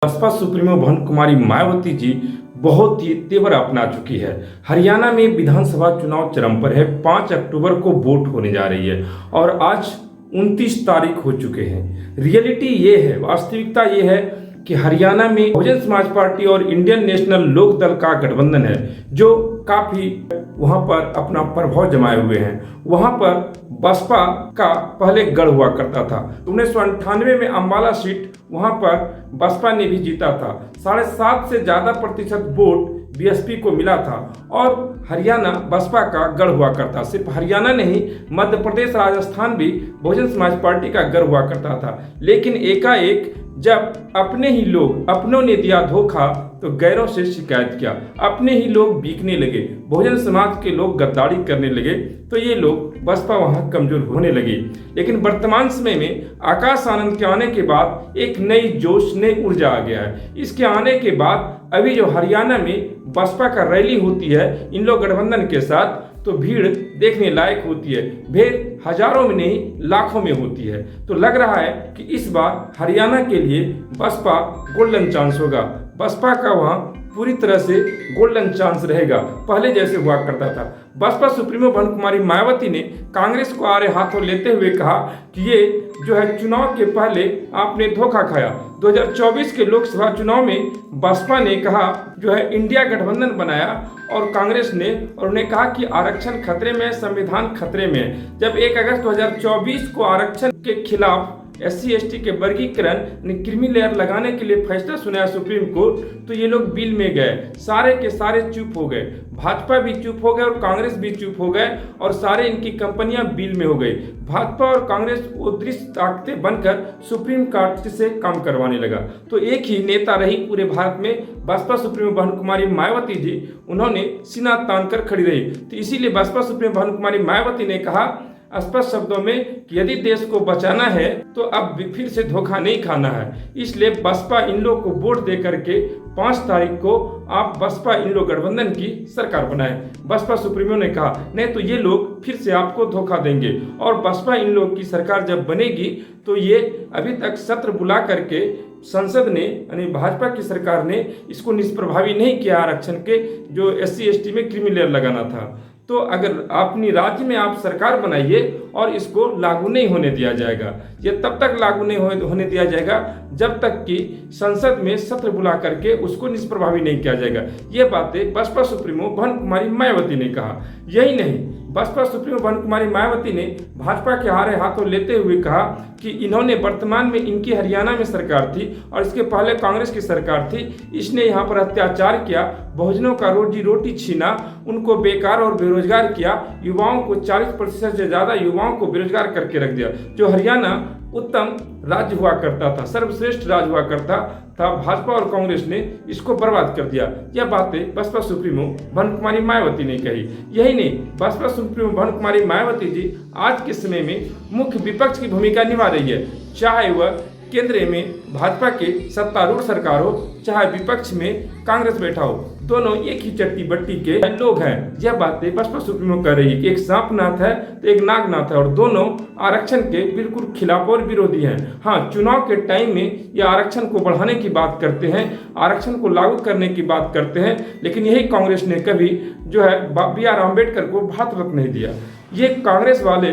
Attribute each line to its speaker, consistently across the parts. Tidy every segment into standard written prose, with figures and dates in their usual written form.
Speaker 1: Baspa supremo बहन कुमारी मायावती जी बहुत ही तेवर अपना चुकी है। हरियाणा में विधानसभा चुनाव चरम पर है। 5 अक्टूबर को वोट होने जा रही है और आज 29 तारीख हो चुके हैं। रियलिटी ये है, वास्तविकता ये है कि हरियाणा में बहुजन समाज पार्टी और इंडियन नेशनल लोक दल का गठबंधन है जो काफी वहां पर अपना प्रभाव जमाए हुए हैं। वहां पर बसपा का पहले गढ़ हुआ करता था। 1998 में अंबाला सीट वहां पर बसपा ने भी जीता था। 7.5 से ज्यादा प्रतिशत वोट बीएसपी को मिला था और हरियाणा बसपा का गढ़ हुआ करता। सिर्फ हरियाणा नहीं, मध्य प्रदेश, राजस्थान भी बहुजन समाज पार्टी का गढ़ हुआ करता था। लेकिन एकाएक जब अपने ही लोग, अपनों ने दिया धोखा तो गैरों से शिकायत किया। अपने ही लोग बिकने लगे, बहुजन समाज के लोग गद्दारी करने लगे तो ये लोग बसपा वहां कमजोर होने लगी। लेकिन वर्तमान समय में आकाश आनंद के आने के बाद एक नई जोश, नई ऊर्जा आ गया है। इसके आने के बाद अभी जो हरियाणा में बसपा का रैली होती है इन लोग गठबंधन के साथ, तो भीड़ देखने लायक होती है। भीड़ हजारों में नहीं, लाखों में होती है। तो लग रहा है कि इस बार हरियाणा के लिए बसपा गोल्डन चांस होगा। बसपा का वहां पूरी तरह से गोल्डन चांस रहेगा, पहले जैसे हुआ करता था। बसपा सुप्रीमो बहन कुमारी मायावती ने कांग्रेस को आड़े हाथों लेते हुए कहा कि ये जो है चुनाव के पहले आपने धोखा खाया। 2024 के लोकसभा चुनाव में बसपा ने कहा जो है इंडिया गठबंधन बनाया और कांग्रेस ने, और उन्हें कहा कि आरक्षण खतरे में, संविधान खतरे में है। जब 1 अगस्त 2024 को आरक्षण के खिलाफ SC ST के वर्गीकरण क्रीमी लेयर लगाने के लिए फैसला सुनाया सुप्रीम कोर्ट, तो ये लोग बिल में गए। सारे के सारे चुप हो गए। भाजपा भी चुप हो गए और कांग्रेस भी चुप हो गए और सारे इनकी कंपनियां बिल में हो गई। भाजपा और कांग्रेस अदृश्य ताकतें बनकर सुप्रीम कोर्ट से काम करवाने लगा। तो एक ही नेता रही पूरे भारत में, बसपा सुप्रीमो बहन कुमारी मायावती जी। उन्होंने सीना तान कर खड़ी रही। तो इसीलिए बसपा सुप्रीमो बहन कुमारी मायावती ने कहा स्पष्ट शब्दों में कि यदि देश को बचाना है तो अब फिर से धोखा नहीं खाना है। इसलिए बसपा इन लोग को वोट दे करके 5 तारीख को आप बसपा इन लोग गठबंधन की सरकार बनाएं। बसपा सुप्रीमो ने कहा नहीं तो ये लोग फिर से आपको धोखा देंगे और बसपा इन लोग की सरकार जब बनेगी तो ये अभी तक सत्र बुला करके संसद ने, यानी भाजपा की सरकार ने इसको निष्प्रभावी नहीं किया। आरक्षण के जो SC ST में क्रीमी लेयर लगाना था, तो अगर अपनी राज्य में आप सरकार बनाइए और इसको लागू नहीं होने दिया जाएगा। ये तब तक लागू नहीं होने दिया जाएगा जब तक कि संसद में सत्र बुला करके उसको निष्प्रभावी नहीं किया जाएगा। ये बातें बसपा सुप्रीमो बहन कुमारी मायावती ने कहा। यही नहीं, बसपा सुप्रीमो बहन कुमारी मायावती ने भाजपा के आड़े हाथों लेते हुए कहा कि इन्होंने वर्तमान में इनकी हरियाणा में सरकार थी और इसके पहले कांग्रेस की सरकार थी। इसने यहाँ पर अत्याचार किया, बहुजनों का रोजी रोटी छीना, उनको बेकार और बेरोजगार किया, युवाओं को 40% से ज्यादा युवाओं को बेरोजगार करके रख दिया। जो हरियाणा उत्तम राज्य हुआ करता था, सर्वश्रेष्ठ राज्य हुआ करता था, भाजपा और कांग्रेस ने इसको बर्बाद कर दिया। यह बातें बसपा सुप्रीमो बहन कुमारी मायावती ने कही। यही नहीं, बसपा सुप्रीमो बहन कुमारी मायावती जी आज के समय में मुख्य विपक्ष की भूमिका निभा रही है। चाहे वह केंद्र में भाजपा के सत्तारूढ़ सरकार हो, चाहे विपक्ष में कांग्रेस बैठा हो, दोनों एक ही चट्टी बट्टी के लोग हैं। यह बातें बसपा सुप्रीमो कर रही है कि एक सांपनाथ है तो एक नागनाथ है और दोनों आरक्षण के बिल्कुल खिलाफ और विरोधी हैं। हाँ, चुनाव के टाइम में ये आरक्षण को बढ़ाने की बात करते हैं, आरक्षण को लागू करने की बात करते हैं, लेकिन यही कांग्रेस ने कभी जो है BR अम्बेडकर को भारत रत्न नहीं दिया। ये कांग्रेस वाले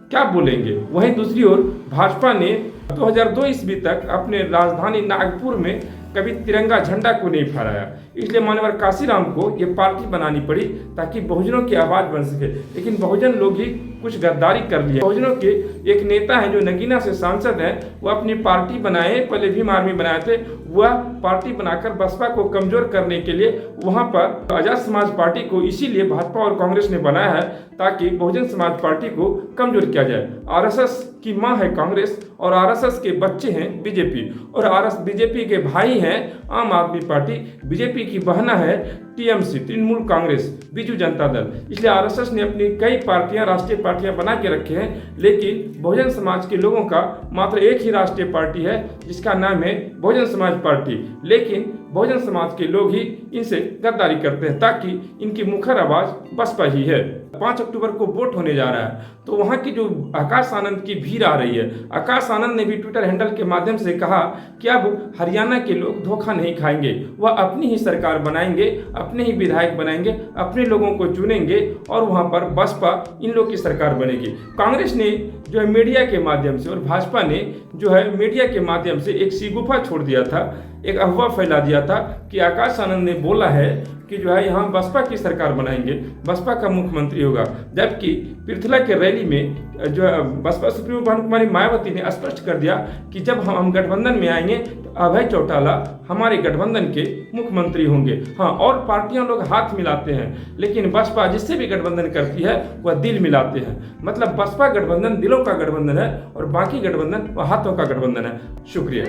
Speaker 1: क्या बोलेंगे। वहीं दूसरी ओर भाजपा ने 2002 ईस्वी तक अपने राजधानी नागपुर में कभी तिरंगा झंडा को नहीं फहराया। इसलिए मान्यवर काशीराम को ये पार्टी बनानी पड़ी ताकि बहुजनों की आवाज बन सके। लेकिन बहुजन लोग ही कुछ गद्दारी कर लिया। बहुजनों के एक नेता है जो नगीना से सांसद हैं, वो अपनी पार्टी बनाए, पहले भीम आर्मी बनाए थे, वह पार्टी बनाकर बसपा को कमजोर करने के लिए वहां पर आजाद समाज पार्टी को इसीलिए भाजपा और कांग्रेस ने बनाया है ताकि बहुजन समाज पार्टी को कमजोर किया जाए। RSS की मां है कांग्रेस और RSS के बच्चे हैं बीजेपी और बीजेपी के भाई हैं आम आदमी पार्टी, बीजेपी की बहना है TMC, तृणमूल कांग्रेस, बीजू जनता दल। इसलिए RSS ने अपनी कई पार्टियां, राष्ट्रीय पार्टियां बना के रखे हैं, लेकिन बहुजन समाज के लोगों का मात्र एक ही राष्ट्रीय पार्टी है जिसका नाम है बहुजन समाज पार्टी। लेकिन बहुजन समाज के लोग ही इनसे गद्दारी करते हैं ताकि इनकी मुखर आवाज बसपा ही है। 5 अक्टूबर को वोट होने जा रहा है, तो वहाँ की जो आकाश आनंद की भीड़ आ रही है, आकाश आनंद ने भी ट्विटर हैंडल के माध्यम से कहा कि अब हरियाणा के लोग धोखा नहीं खाएंगे, वह अपनी ही सरकार बनाएंगे, अपने ही विधायक बनाएंगे, अपने लोगों को चुनेंगे और वहाँ पर बसपा इन लोग की सरकार बनेगी। कांग्रेस ने जो है मीडिया के माध्यम से और भाजपा ने जो है मीडिया के माध्यम से एक शिगुफा छोड़ दिया था, एक अफवाह फैला दिया था कि आकाश आनंद ने बोला है कि जो है यहाँ बसपा की सरकार बनाएंगे, बसपा का मुख्यमंत्री होगा। जबकि पृथला के रैली में जो है बसपा सुप्रीमो भानु कुमारी मायावती ने स्पष्ट कर दिया कि जब हम गठबंधन में आएंगे तो अभय चौटाला हमारे गठबंधन के मुख्यमंत्री होंगे। हाँ, और पार्टियां लोग हाथ मिलाते हैं, लेकिन बसपा जिससे भी गठबंधन करती है वह दिल मिलाते हैं। मतलब बसपा गठबंधन दिलों का गठबंधन है और बाकी गठबंधन वह हाथों का गठबंधन है। शुक्रिया।